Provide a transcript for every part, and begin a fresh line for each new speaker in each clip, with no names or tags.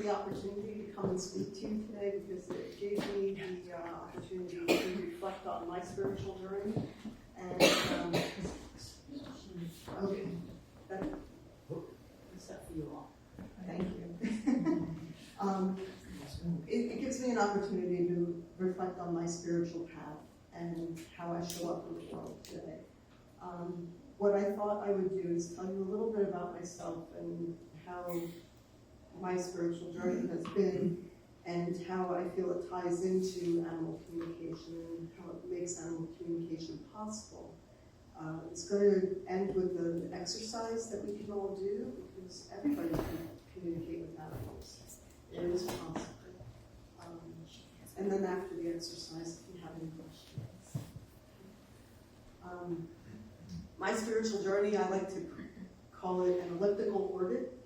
the opportunity to come and speak to you today because it gave me the opportunity to reflect on my spiritual journey. And, okay, that's that for you all. Thank you. It gives me an opportunity to reflect on my spiritual path and how I show up in the world today. What I thought I would do is tell you a little bit about myself and how my spiritual journey has been and how I feel it ties into animal communication and how it makes animal communication possible. It's going to end with an exercise that we can all do because everybody can communicate with animals. It is possible. And then after the exercise, if you have any questions. My spiritual journey, I like to call it an elliptical orbit.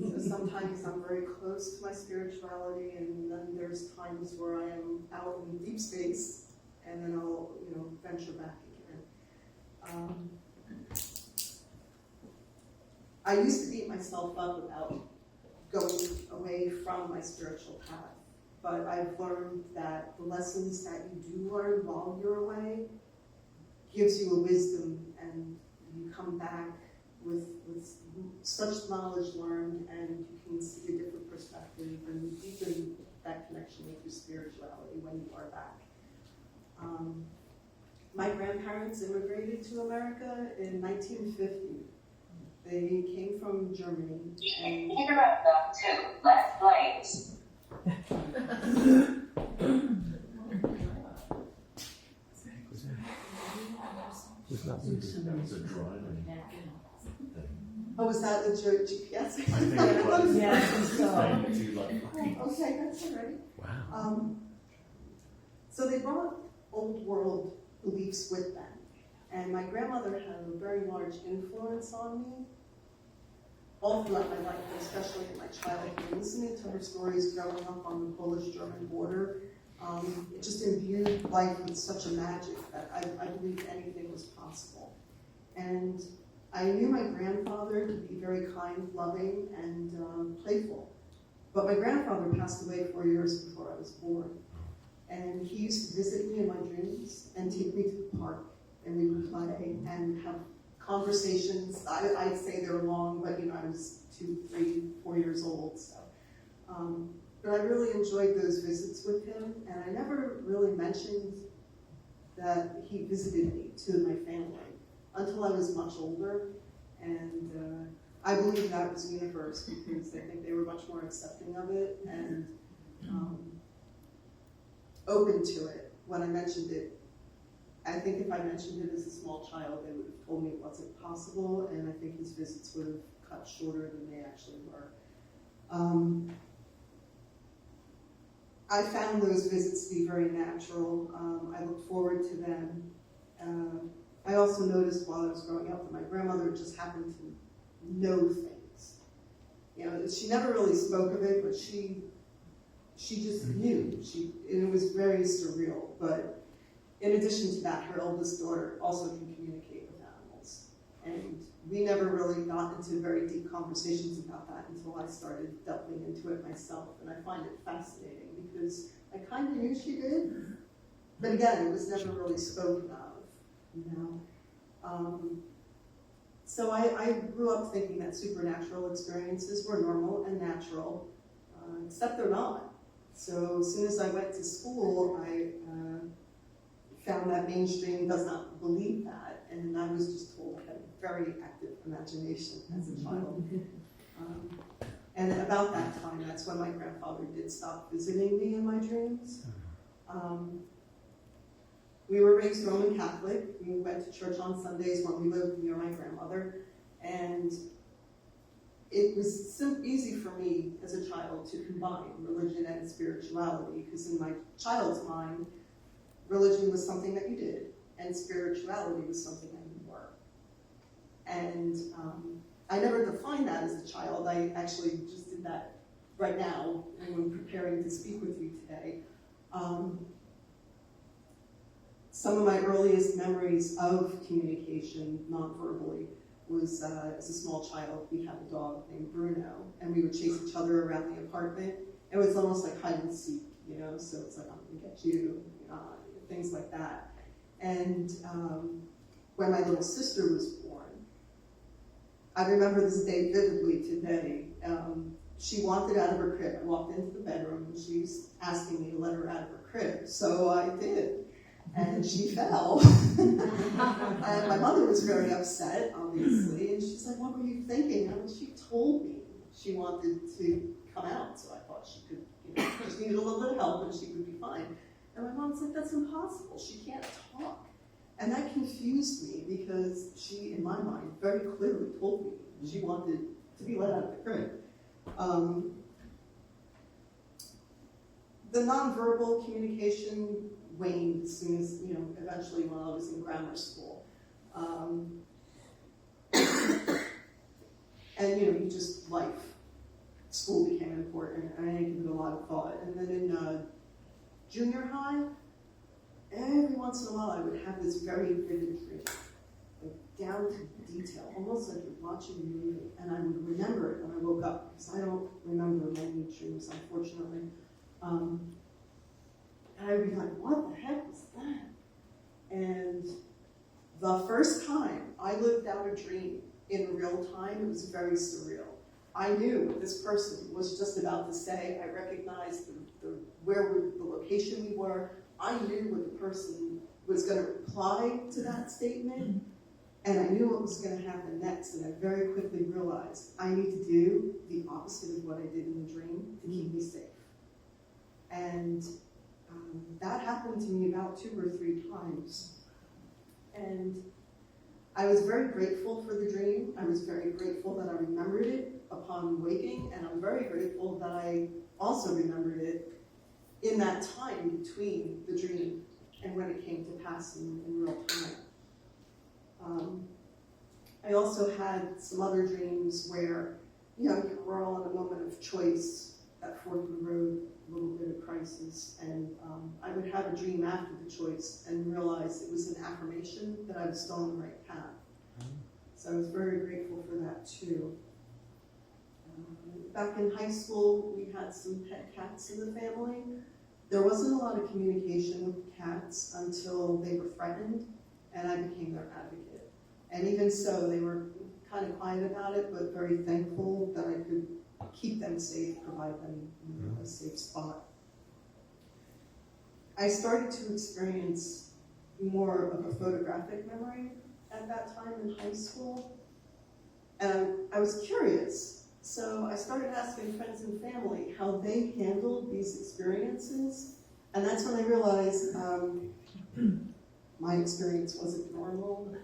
So sometimes I'm very close to my spirituality, and then there's times where I am out in deep space, and then I'll, venture back again. I used to beat myself up about going away from my spiritual path, but I've learned that the lessons that you do learn while you're away gives you a wisdom, and you come back with such knowledge learned, and you can see a different perspective and deepen that connection with your spirituality when you are back. My grandparents immigrated to America in 1950. They came from Germany. And
interrupt them to left lanes.
That was a driving thing.
Oh, was that the GPS?
I think it was.
Yeah, so.
Okay, that's all right.
Wow.
So they brought old world beliefs with them. And my grandmother had a very large influence on me all throughout my life, especially in my childhood. Listening to her stories growing up on the Polish-German border, it just imbued life with such a magic that I believed anything was possible. And I knew my grandfather to be very kind, loving, and playful. But my grandfather passed away 4 years before I was born. And he used to visit me in my dreams and take me to the park, and we would play and have conversations. I'd say they were long, but I was 2, 3, 4 years old. So, but I really enjoyed those visits with him, and I never really mentioned that he visited me to my family until I was much older, and I believe that was the universe because I think they were much more accepting of it and open to it. When I mentioned it, I think if I mentioned it as a small child, they would have told me it wasn't possible, and I think his visits would have cut shorter than they actually were. I found those visits to be very natural. I looked forward to them. I also noticed while I was growing up that my grandmother just happened to know things. She never really spoke of it, but she just knew. And it was very surreal. But in addition to that, her eldest daughter also can communicate with animals. And we never really got into very deep conversations about that until I started delving into it myself. And I find it fascinating because I kind of knew she did, but again, it was never really spoken of, So I grew up thinking that supernatural experiences were normal and natural, except they're not. So as soon as I went to school, I found that mainstream does not believe that, and I was just told I had a very active imagination as a child. And about that time, that's when my grandfather did stop visiting me in my dreams. We were raised Roman Catholic. We went to church on Sundays when we lived near my grandmother, and it was easy for me as a child to combine religion and spirituality, because in my child's mind, religion was something that you did, and spirituality was something that you were. And I never defined that as a child. I actually just did that right now when I'm preparing to speak with you today. Some of my earliest memories of communication non-verbally was, as a small child, we had a dog named Bruno, and we would chase each other around the apartment. It was almost like hide and seek, you know, so it's like, I'm gonna get you, things like that. And when my little sister was born, I remember this day vividly today. She wanted out of her crib. I walked into the bedroom and she was asking me to let her out of her crib, so I did. And she fell. And my mother was very upset, obviously, and she's like, what were you thinking? I mean, she told me she wanted to come out, so I thought she could, just needed a little bit of help and she would be fine. And my mom's like, that's impossible, she can't talk. And that confused me because she, in my mind, very clearly told me she wanted to be let out of the crib. The nonverbal communication waned as soon as, eventually when I was in grammar school. And, life. School became important, and I didn't give it a lot of thought. And then in junior high, every once in a while I would have this very vivid dream, like down to detail, almost like you're watching a movie, and I would remember it when I woke up, because I don't remember many dreams, unfortunately. And I'd be like, what the heck was that? And the first time I lived out a dream in real time, it was very surreal. I knew what this person was just about to say. I recognized the location we were. I knew what the person was going to reply to that statement, and I knew what was going to happen next, and I very quickly realized I need to do the opposite of what I did in the dream to keep me safe. And that happened to me about 2 or 3 times. And I was very grateful for the dream. I was very grateful that I remembered it upon waking, and I'm very grateful that I also remembered it in that time between the dream and when it came to pass in real time. I also had some other dreams where, we're all in a moment of choice, that fork in the road, a little bit of crisis, and I would have a dream after the choice and realize it was an affirmation that I was still on the right path. So I was very grateful for that too. Back in high school, we had some pet cats in the family. There wasn't a lot of communication with cats until they were threatened, and I became their advocate. And even so, they were kind of quiet about it, but very thankful that I could keep them safe, provide them a safe spot. I started to experience more of a photographic memory at that time in high school, and I was curious. So I started asking friends and family how they handled these experiences, and that's when I realized my experience wasn't normal,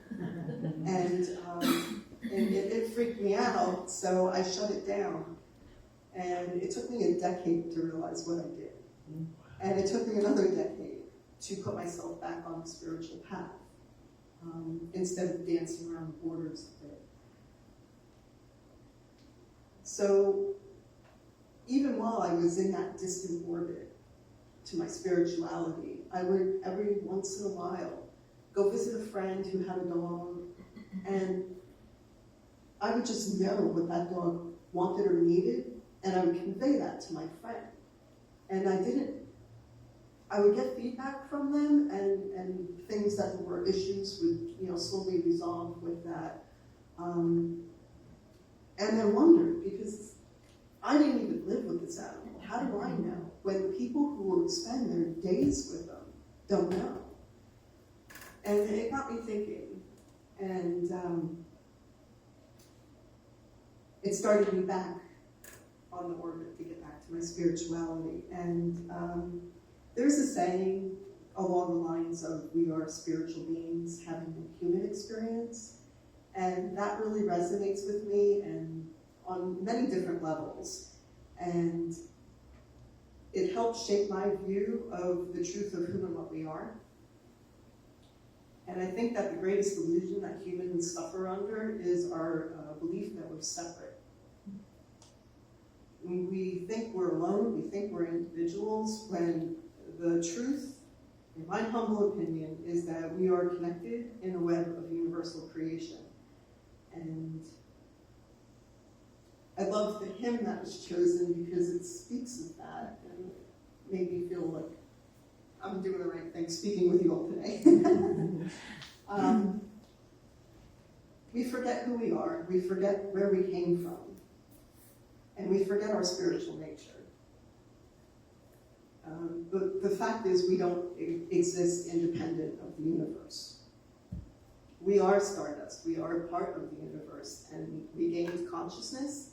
and it freaked me out, so I shut it down. And it took me a decade to realize what I did. And it took me another decade to put myself back on the spiritual path, instead of dancing around the borders of it. So even while I was in that distant orbit to my spirituality, I would every once in a while go visit a friend who had a dog, and I would just know what that dog wanted or needed, and I would convey that to my friend. And I would get feedback from them, and things that were issues would slowly resolve with that. And I wondered, because I didn't even live with this animal. How do I know when the people who would spend their days with them don't know? And it got me thinking, and it started me back on the orbit to get back to my spirituality. And there's a saying along the lines of, we are spiritual beings having a human experience. And that really resonates with me, and on many different levels. And it helps shape my view of the truth of who and what we are. And I think that the greatest illusion that humans suffer under is our belief that we're separate. We think we're alone, we think we're individuals, when the truth, in my humble opinion, is that we are connected in a web of universal creation. And I love the hymn that was chosen because it speaks of that and made me feel like I'm doing the right thing speaking with you all today. We forget who we are, we forget where we came from, and we forget our spiritual nature. The fact is we don't exist independent of the universe. We are stardust, we are part of the universe, and we gained consciousness,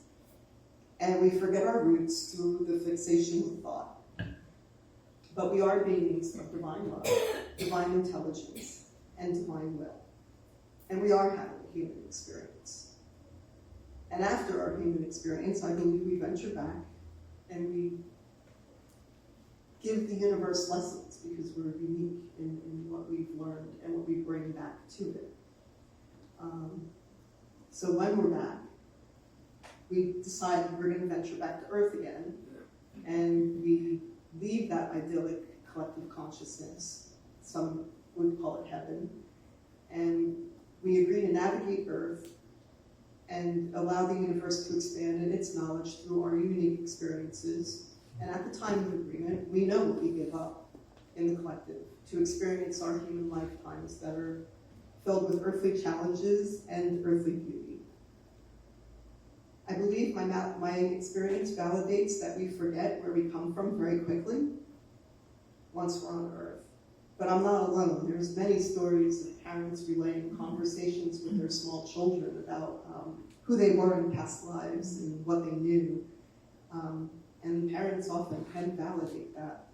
and we forget our roots through the fixation with thought. But we are beings of divine love, divine intelligence, and divine will. And we are having a human experience. And after our human experience, I believe we venture back and we give the universe lessons because we're unique in what we've learned and what we bring back to it. So when we're back, we decide we're going to venture back to Earth again, and we leave that idyllic collective consciousness, some would call it heaven, and we agree to navigate Earth and allow the universe to expand in its knowledge through our unique experiences. And at the time of agreement, we know what we give up in the collective to experience our human lifetimes that are filled with earthly challenges and earthly beauty. I believe my experience validates that we forget where we come from very quickly once we're on Earth. But I'm not alone. There's many stories of parents relaying conversations with their small children about who they were in past lives and what they knew. And parents often can validate that.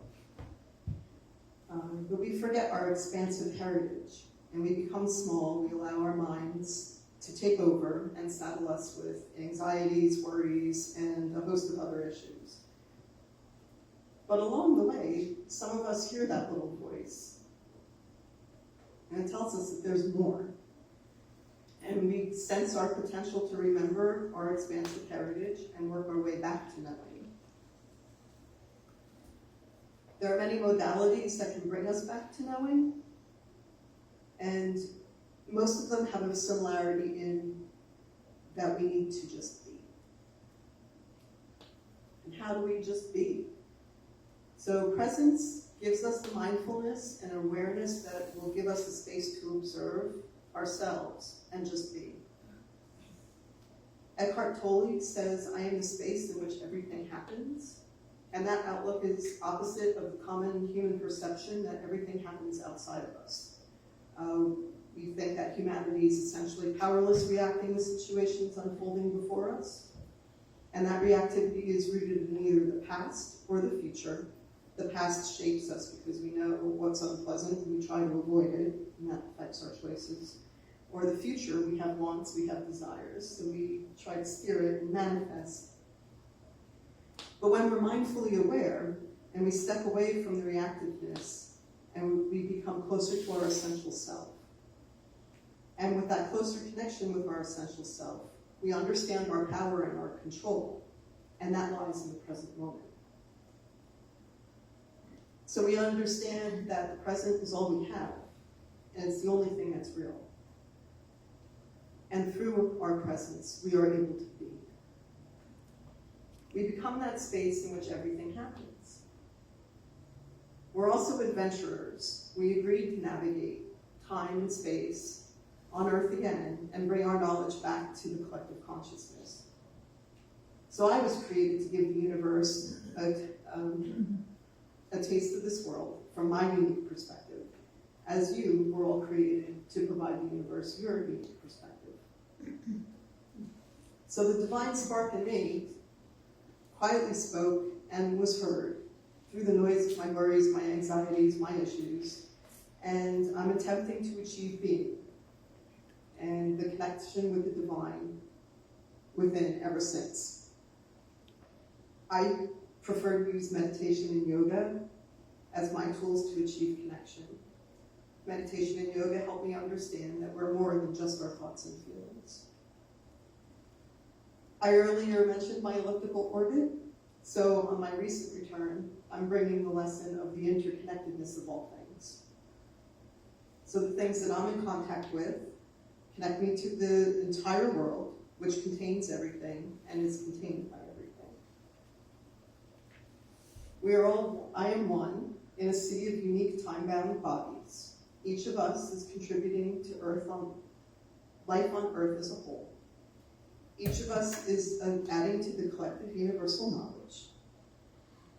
But we forget our expansive heritage, and we become small. We allow our minds to take over and saddle us with anxieties, worries, and a host of other issues. But along the way, some of us hear that little voice, and it tells us that there's more. And we sense our potential to remember our expansive heritage and work our way back to knowing. There are many modalities that can bring us back to knowing, and most of them have a similarity in that we need to just be. And how do we just be? So presence gives us the mindfulness and awareness that will give us the space to observe ourselves and just be. Eckhart Tolle says, "I am the space in which everything happens." And that outlook is opposite of the common human perception that everything happens outside of us. We think that humanity is essentially powerless reacting to situations unfolding before us. And that reactivity is rooted in either the past or the future. The past shapes us because we know what's unpleasant and we try to avoid it, and that affects our choices. Or the future, we have wants, we have desires, so we try to steer it and manifest. But when we're mindfully aware and we step away from the reactiveness and we become closer to our essential self, and with that closer connection with our essential self, we understand our power and our control, and that lies in the present moment. So we understand that the present is all we have, and it's the only thing that's real. And through our presence, we are able to be. We become that space in which everything happens. We're also adventurers. We agreed to navigate time and space on Earth again and bring our knowledge back to the collective consciousness. So I was created to give the universe a taste of this world from my unique perspective, as you were all created to provide the universe your unique perspective. So the divine spark in me quietly spoke and was heard through the noise of my worries, my anxieties, my issues, and I'm attempting to achieve being and the connection with the divine within ever since. I prefer to use meditation and yoga as my tools to achieve connection. Meditation and yoga help me understand that we're more than just our thoughts and feelings. I earlier mentioned my elliptical orbit, so on my recent return, I'm bringing the lesson of the interconnectedness of all things. So the things that I'm in contact with Connect me to the entire world, which contains everything and is contained by everything. I am one in a sea of unique time-bound bodies. Each of us is contributing to life on Earth as a whole. Each of us is adding to the collective universal knowledge.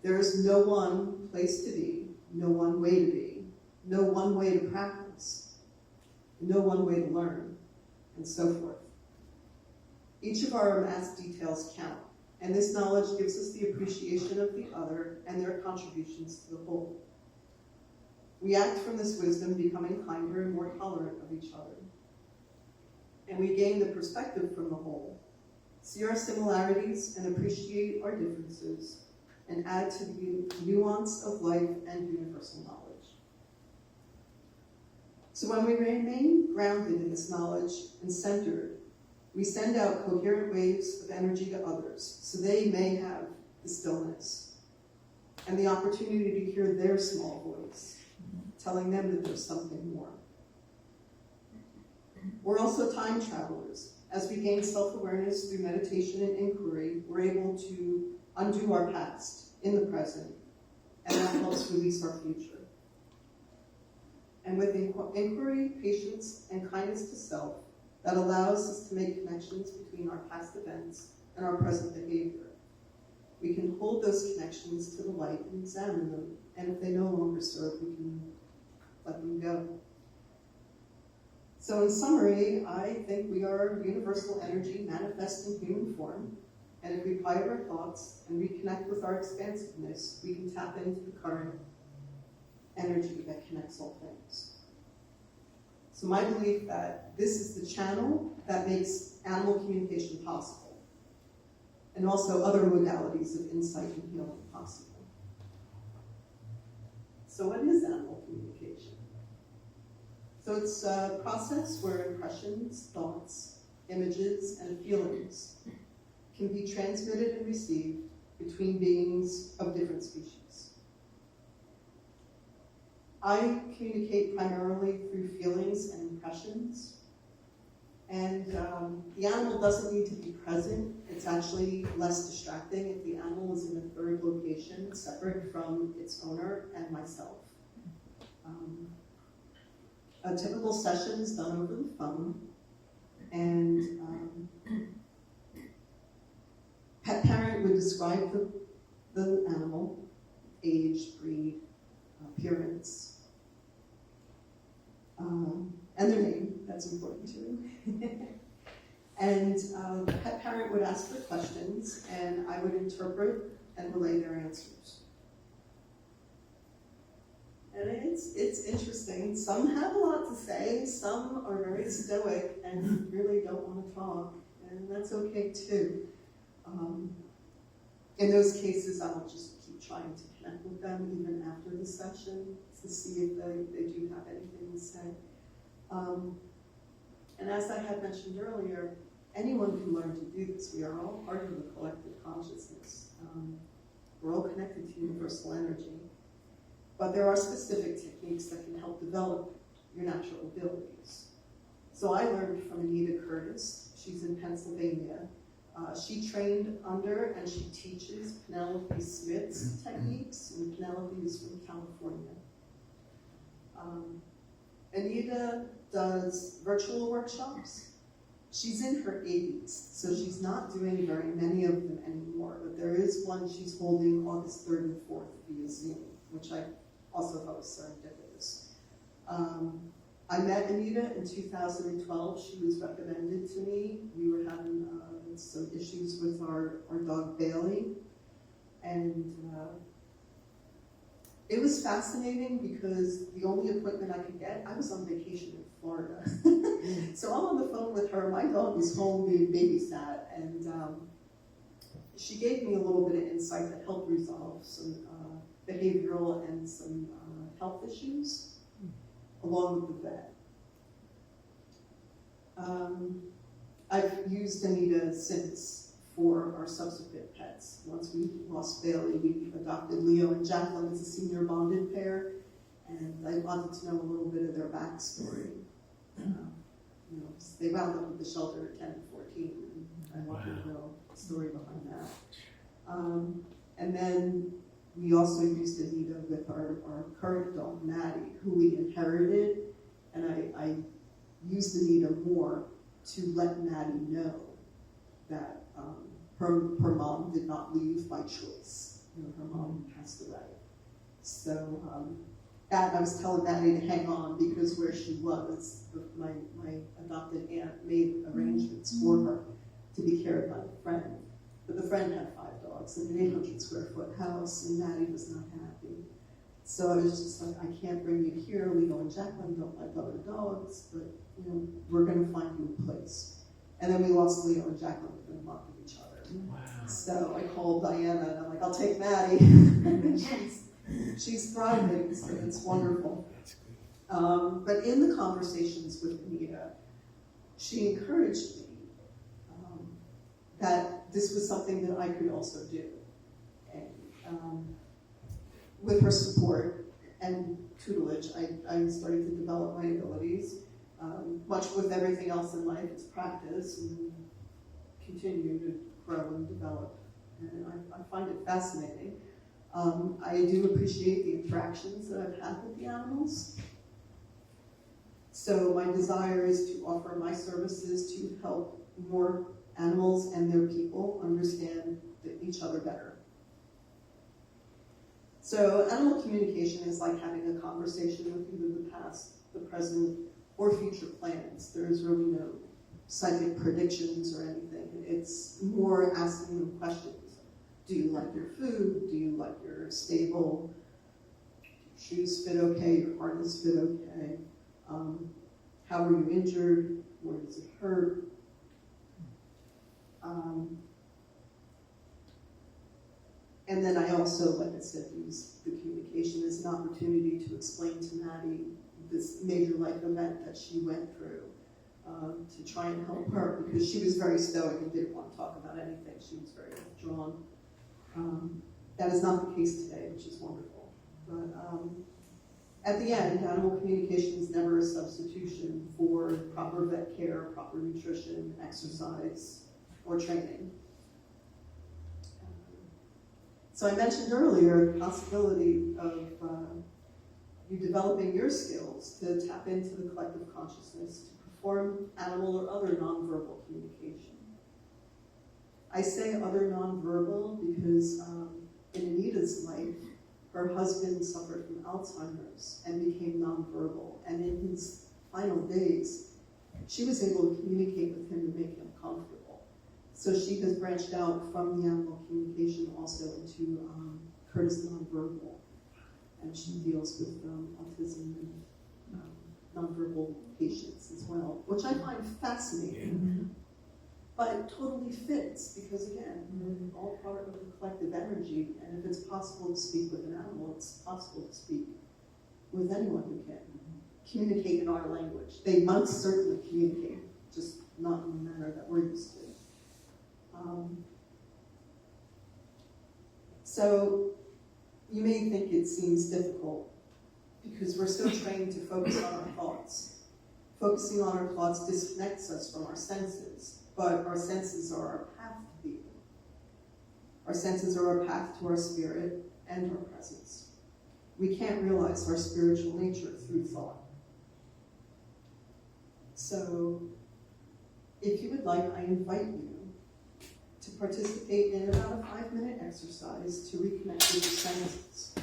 There is no one place to be, no one way to be, no one way to practice, no one way to learn, and so forth. Each of our amassed details count, and this knowledge gives us the appreciation of the other and their contributions to the whole. We act from this wisdom, becoming kinder and more tolerant of each other. And we gain the perspective from the whole, see our similarities and appreciate our differences, and add to the nuance of life and universal knowledge. So when we remain grounded in this knowledge and centered, we send out coherent waves of energy to others so they may have the stillness and the opportunity to hear their small voice, telling them that there's something more. We're also time travelers. As we gain self-awareness through meditation and inquiry, we're able to undo our past in the present, and that helps release our future. And with inquiry, patience, and kindness to self, that allows us to make connections between our past events and our present behavior. We can hold those connections to the light and examine them, and if they no longer serve, we can let them go. So in summary, I think we are universal energy manifest in human form, and if we quiet our thoughts and reconnect with our expansiveness, we can tap into the current energy that connects all things. So my belief that this is the channel that makes animal communication possible, and also other modalities of insight and healing possible. So what is animal communication? So it's a process where impressions, thoughts, images, and feelings can be transmitted and received between beings of different species. I communicate primarily through feelings and impressions, and the animal doesn't need to be present. It's actually less distracting if the animal is in a third location, separate from its owner and myself. A typical session is done over the phone, and pet parent would describe the animal, age, breed, appearance, and their name, that's important too. And the pet parent would ask the questions, and I would interpret and relay their answers. And it's interesting. Some have a lot to say, some are very stoic and really don't want to talk, and that's okay too. In those cases, I'll just keep trying to connect with them even after the session to see if they do have anything to say. And as I had mentioned earlier, anyone can learn to do this. We are all part of the collective consciousness. We're all connected to universal energy. But there are specific techniques that can help develop your natural abilities. So I learned from Anita Curtis. She's in Pennsylvania. She trained under and she teaches Penelope Smith's techniques, and Penelope is from California. Anita does virtual workshops. She's in her 80s, so she's not doing very many of them anymore, but there is one she's holding August 3rd and 4th via Zoom, which I also thought was serendipitous. I met Anita in 2012. She was recommended to me. We were having some issues with our dog Bailey, and it was fascinating because the only appointment I could get, I was on vacation in Florida. So I'm on the phone with her. My dog was home being babysat, and she gave me a little bit of insight that helped resolve some behavioral and some health issues, along with the vet. I've used Anita since for our subsequent pets. Once we lost Bailey, we adopted Leo and Jacqueline as a senior bonded pair, and I wanted to know a little bit of their backstory. you know, they wound up at the shelter at 10 and 14, and I want you to know the story behind that. And then we also used Anita with our current dog, Maddie, who we inherited, and I used Anita more to let Maddie know that her mom did not leave by choice. You know, her mom passed away. So that I was telling Maddie to hang on, because where she was, my adopted aunt made arrangements for her to be cared by a friend. But the friend had 5 dogs in an 800 square foot house, and Maddie was not happy. So I was just like, I can't bring you here. We know Jacqueline don't like other dogs, but you know, we're going to find you a place. And then we lost Leo and Jacqueline within a month of each other.
Wow.
So I called Diana, and I'm like, I'll take Maddie. she's thriving, so it's wonderful. But in the conversations with Anita, she encouraged me that this was something that I could also do. And with her support and tutelage, I started to develop my abilities. Much with everything else in life, it's practice and continue to grow and develop. And I find it fascinating. I do appreciate the interactions that I've had with the animals. So my desire is to offer my services to help more animals and their people understand each other better. So animal communication is like having a conversation with either the past, the present, or future plans. There's really no psychic predictions or anything. It's more asking them questions. Do you like your food? Do you like your stable? Do your shoes fit okay? Your harness fit okay? How were you injured? Where does it hurt? And then I also, like I said, use the communication as an opportunity to explain to Maddie this major life event that she went through, to try and help her, because she was very stoic and didn't want to talk about anything. She was very withdrawn. That is not the case today, which is wonderful. But at the end, animal communication is never a substitution for proper vet care, proper nutrition, exercise, or training. So I mentioned earlier the possibility of you developing your skills to tap into the collective consciousness to perform animal or other nonverbal communication. I say other nonverbal because in Anita's life, her husband suffered from Alzheimer's and became nonverbal. And in his final days, she was able to communicate with him to make him comfortable. So she has branched out from the animal communication also into Curtis nonverbal. And she deals with autism and nonverbal patients as well, which I find fascinating. But it totally fits because, again, we're all part of the collective energy, and if it's possible to speak with an animal, it's possible to speak with anyone who can communicate in our language. They must certainly communicate, just not in the manner that we're used to. So you may think it seems difficult because we're still trained to focus on our thoughts. Focusing on our thoughts disconnects us from our senses. But our senses are our path to being. Our senses are our path to our spirit and our presence. We can't realize our spiritual nature through thought. So, if you would like, I invite you to participate in about a 5-minute exercise to reconnect with your senses.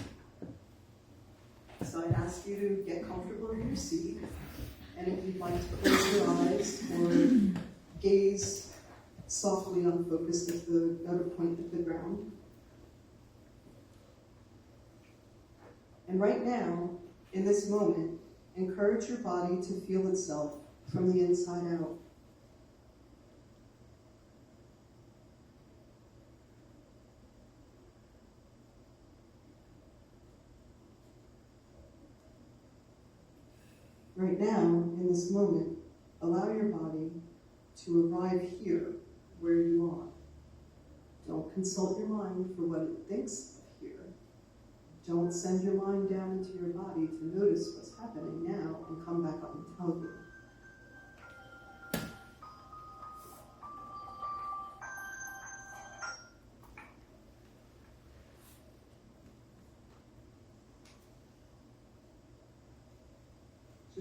So I'd ask you to get comfortable in your seat, and if you'd like to close your eyes or gaze softly unfocused at the outer point of the ground. And right now, in this moment, encourage your body to feel itself from the inside out. Right now, in this moment, allow your body to arrive here, where you are. Don't consult your mind for what it thinks of here. Don't send your mind down into your body to notice what's happening now and come back up and tell you.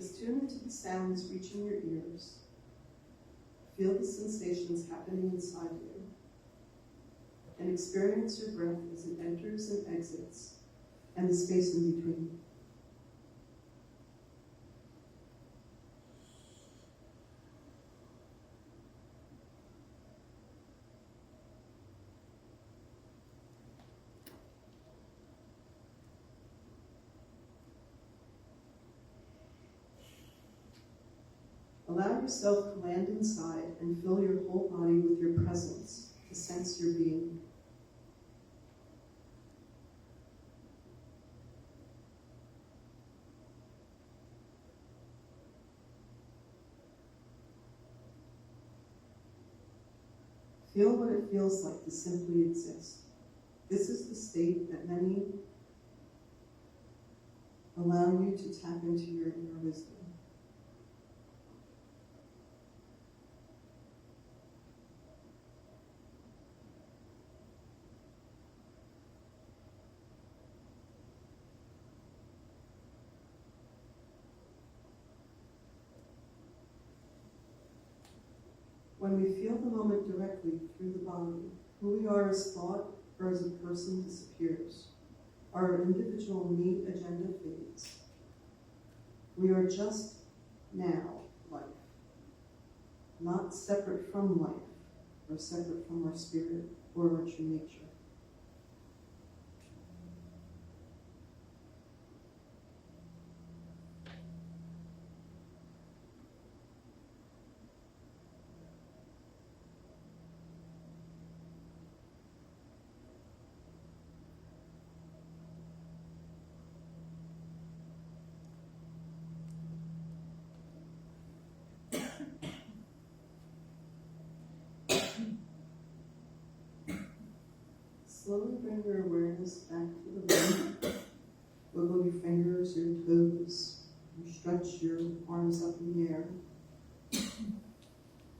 Just tune into the sounds reaching your ears. Feel the sensations happening inside you. And experience your breath as it enters and exits, and the space in between. Allow yourself to land inside and fill your whole body with your presence, to sense your being. Feel what it feels like to simply exist. This is the state that many allow you to tap into your inner wisdom. When we feel the moment directly through the body, who we are as thought or as a person disappears. Our individual me agenda fades. We are just now life, not separate from life or separate from our spirit or our true nature. Slowly bring your awareness back to the room. Wiggle your fingers, your toes. You stretch your arms up in the air.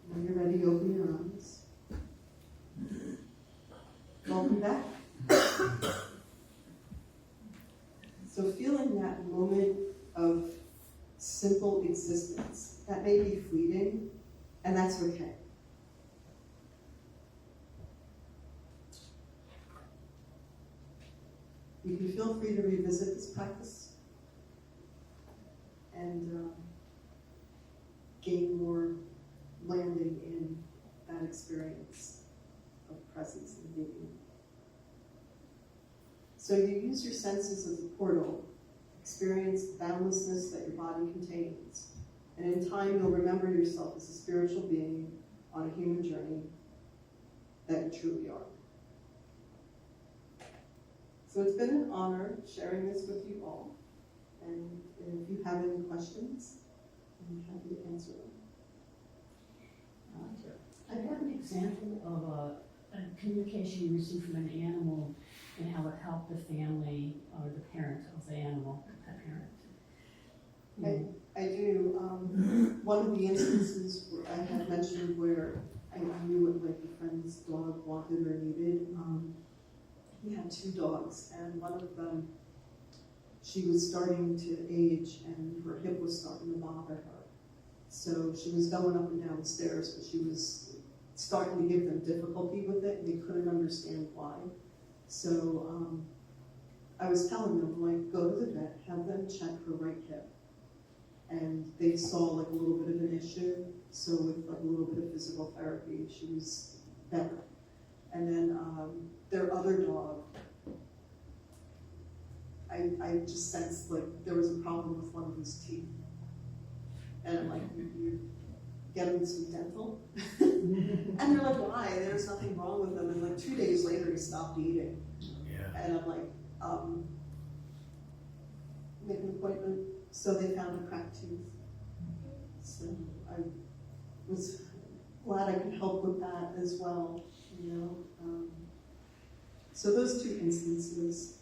When you're ready, open your eyes. Welcome back. So feeling that moment of simple existence, that may be fleeting, and that's okay. You can feel free to revisit this practice and gain more landing in that experience of presence and being. So you use your senses as a portal, experience the boundlessness that your body contains, and in time you'll remember yourself as a spiritual being on a human journey that you truly are. So it's been an honor sharing this with you all, and if you have any questions, I'm happy to answer them.
I've got an example of a communication you received from an animal and how it helped the family or the parent of the animal, the parent.
I do. One of the instances where I had mentioned where I knew what like a friend's dog wanted or needed. We had 2 dogs, and one of them, she was starting to age and her hip was starting to bother her. So she was going up and down the stairs, but she was starting to give them difficulty with it, and they couldn't understand why. So I was telling them, like, go to the vet, have them check her right hip. And they saw like a little bit of an issue, so with like a little bit of physical therapy, she was better. And then their other dog, I just sensed like there was a problem with one of his teeth. And I'm like, you get him some dental? And they're like, why? There's nothing wrong with him. And like 2 days later, he stopped eating. Yeah. And I'm like, make an appointment. So they found a cracked tooth. So I was glad I could help with that as well, you know. So those 2 instances.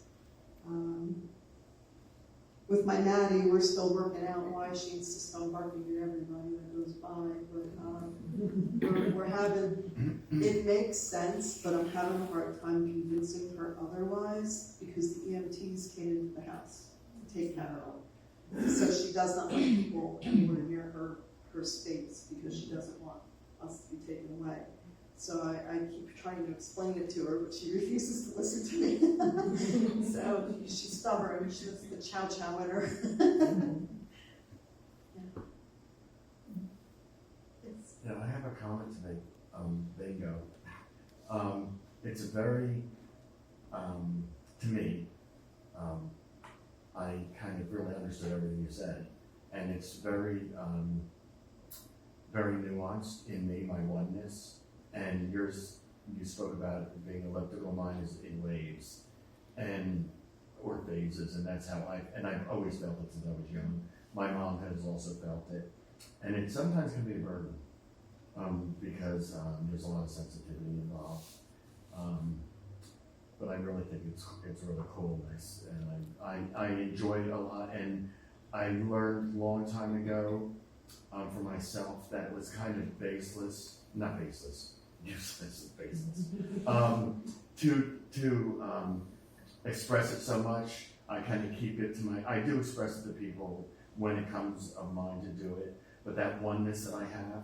With my Maddie, we're still working out why she insists on barking at everybody that goes by, but we're having, it makes sense, but I'm having a hard time convincing her otherwise because the EMTs came into the house to take Carol. So she does not want people anywhere near her space because she doesn't want us to be taken away. So I keep trying to explain it to her, but she refuses to listen to me. So she's stubborn. I mean, she lets the chow chow at her.
Yeah, I have a comment to make. Bingo. It's a very, to me, I kind of really understood everything you said, and it's very, very nuanced in me, my oneness, and yours, you spoke about it being elliptical, mine is in waves, or phases, and that's how I've always felt it since I was young. My mom has also felt it, and it sometimes can be a burden, because there's a lot of sensitivity involved. But I really think it's really cool, and I enjoy it a lot. And I learned a long time ago for myself that it was kind of baseless, not baseless, useless, baseless. To express it so much, I kind of keep it to I do express it to people when it comes of mine to do it, but that oneness that I have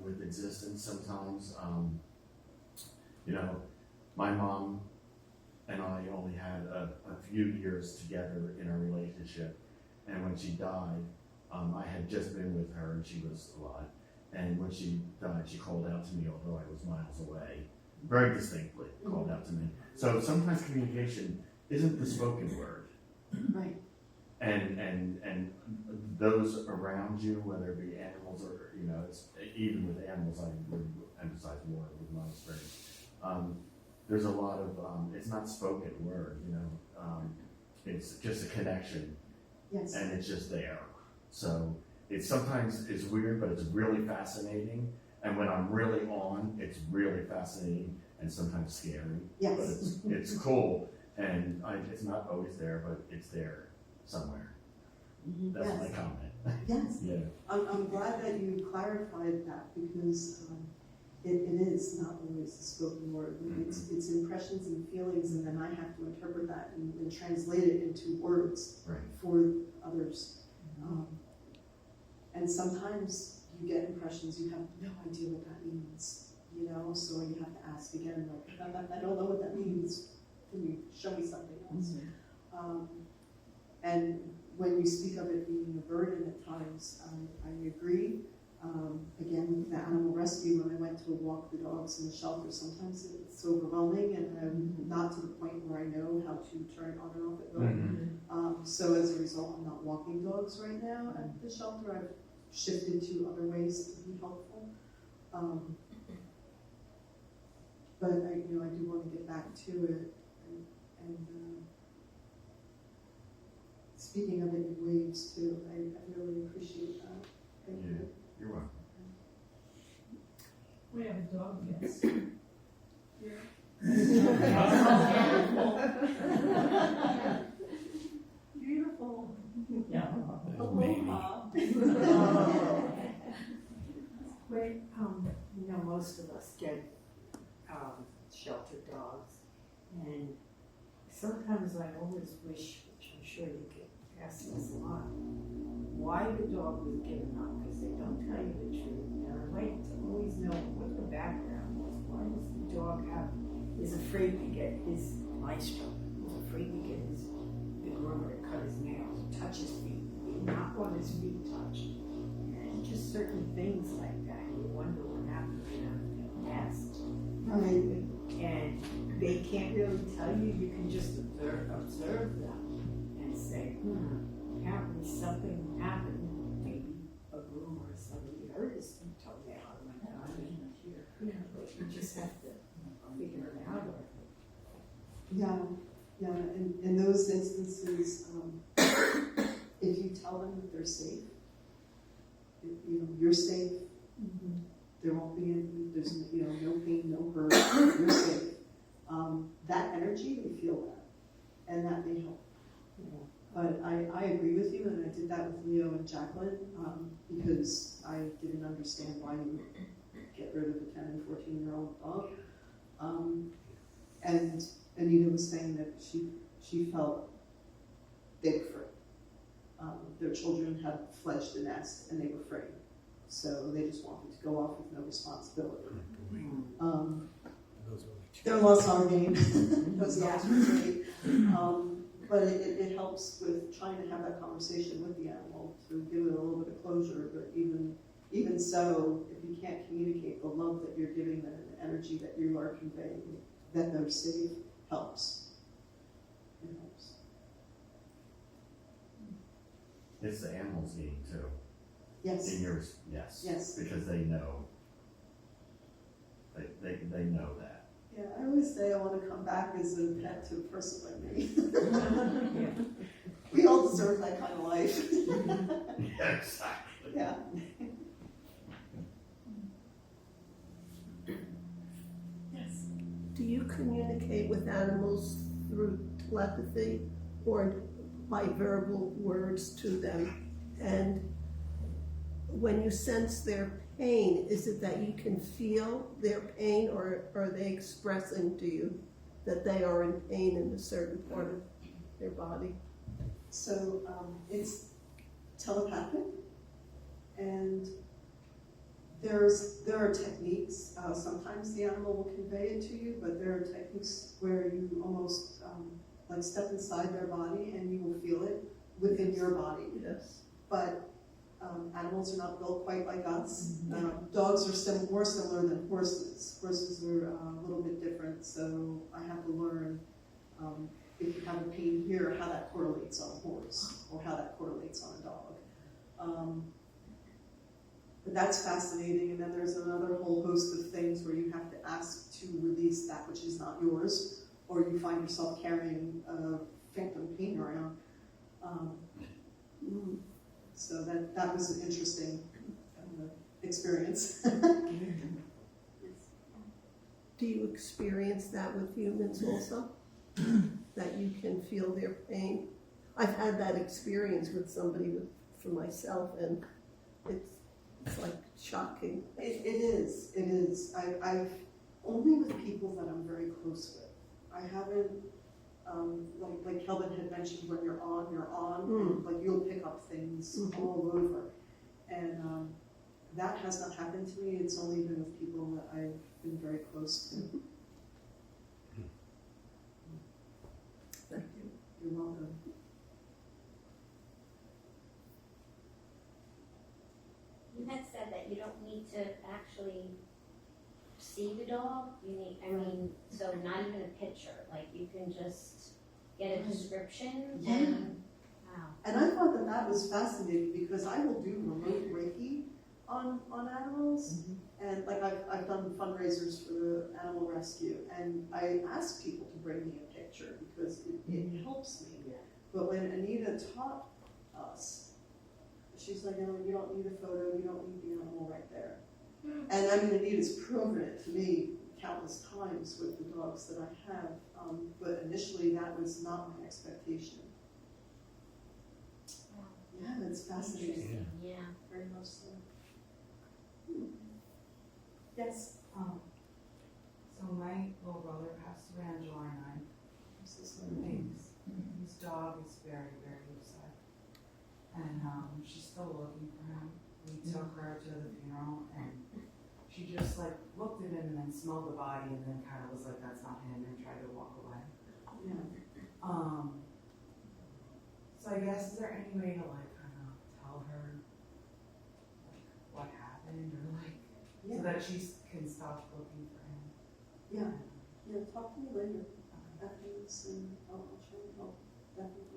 with existence sometimes, my mom and I only had a few years together in our relationship, and when she died, I had just been with her and she was alive, and when she died, she called out to me, although I was miles away, very distinctly called out to me. So sometimes communication isn't the spoken word.
Right.
And those around you, whether it be animals or, even with animals, I would emphasize more with my experience. There's a lot of, it's not spoken word, it's just a connection.
Yes.
And it's just there. So it sometimes is weird, but it's really fascinating. And when I'm really on, it's really fascinating and sometimes scary.
Yes.
But it's cool, and it's not always there, but it's there somewhere. That's
Yes.
my comment.
Yes.
Yeah.
I'm glad that you clarified that because it is not always the spoken word. It's impressions and feelings, and then I have to interpret that and translate it into words
Right.
for others. And sometimes you get impressions, you have no idea what that means, so you have to ask again, like, I don't know what that means. Can you show me something else? And when you speak of it being a burden at times, I agree. Again, with the animal rescue, when I went to walk the dogs in the shelter, sometimes it's overwhelming, and I'm not to the point where I know how to turn it on and off at will. So as a result, I'm not walking dogs right now at the shelter. I've shifted to other ways to be helpful. But I do want to get back to it. And speaking of it in waves too, I really appreciate that. Thank you.
You're welcome.
We have a dog, yes. Beautiful.
Yeah.
Aloha.
Most of us get sheltered dogs, and sometimes I always wish, which I'm sure you get asked this a lot, why the dog was given up, because they don't tell you the truth. And I'd like to always know what the background was. Why does the dog is afraid to get his maestro, is afraid to get the groomer to cut his nails, touch his feet, he did not want his feet touched. And just certain things like that, you wonder what happened to them in the past.
Right.
And they can't really tell you, you can just observe them and say, apparently something happened, maybe a groomer or somebody hurt his toenail at one time. But you just have to figure it out.
Yeah. In those instances, if you tell them that they're safe, you're safe. There won't be any, there's no pain, no hurt, you're safe. That energy, they feel that, and that may help. But I agree with you, and I did that with Leo and Jacqueline, because I didn't understand why you would get rid of a 10 and 14-year-old dog. And Anita was saying that she felt they were free. their children had fledged the nest and they were free. So they just wanted to go off with no responsibility. Their loss our game. Those dogs were great. But it helps with trying to have that conversation with the animal to give it a little bit of closure. But even so, if you can't communicate the love that you're giving them and the energy that you are conveying, that they're safe, helps. It helps.
It's the animals' game too.
Yes.
In yours, yes.
Yes.
Because they know. They know that.
Yeah, I always say I want to come back as a pet to a person like me. We all deserve that kind of life.
Yeah, exactly.
Yeah. Yes.
Do you communicate with animals through telepathy or by verbal words to them? And when you sense their pain, is it that you can feel their pain, or are they expressing to you that they are in pain in a certain part of their body?
So it's telepathic, and there are techniques. Sometimes the animal will convey it to you, but there are techniques where you almost like step inside their body and you will feel it within your body.
Yes.
But animals are not built quite like us. Dogs are more similar than horses. Horses are a little bit different, so I have to learn if you have a pain here, how that correlates on a horse, or how that correlates on a dog. But that's fascinating, and then there's another whole host of things where you have to ask to release that which is not yours, or you find yourself carrying a phantom pain around. So that was an interesting experience.
Do you experience that with humans also? That you can feel their pain? I've had that experience with somebody for myself, and it's like shocking.
It is. I've only with people that I'm very close with. I haven't, like Kelvin had mentioned, when you're on, and, like you'll pick up things all over. And that has not happened to me. It's only been with people that I've been very close to.
Thank you.
You're welcome.
You had said that you don't need to actually see the dog. You need, so not even a picture. Like you can just get a description.
Yeah.
And, wow.
And I thought that was fascinating because I will do remote Reiki on animals. And like I've done fundraisers for the animal rescue, and I ask people to bring me a picture because it helps me. But when Anita taught us, she's like, you don't need a photo, you don't need the animal right there. And Anita's proven it to me countless times with the dogs that I have, but initially that was not my expectation.
Wow.
Yeah, it's fascinating.
Interesting. Yeah.
Very much so. Yes.
So my little brother passed away on July 9th.
I'm so sorry.
Thanks. His dog is very, very upset. And she's still looking for him. We took her to the funeral, and she just like looked at him and then smelled the body and then kind of was like, that's not him, and tried to walk away.
Yeah.
So I guess, is there any way to like kind of tell her like what happened, or like so that she can stop looking for him?
Yeah. Yeah, talk to me later after this, and I'll try and help. Definitely.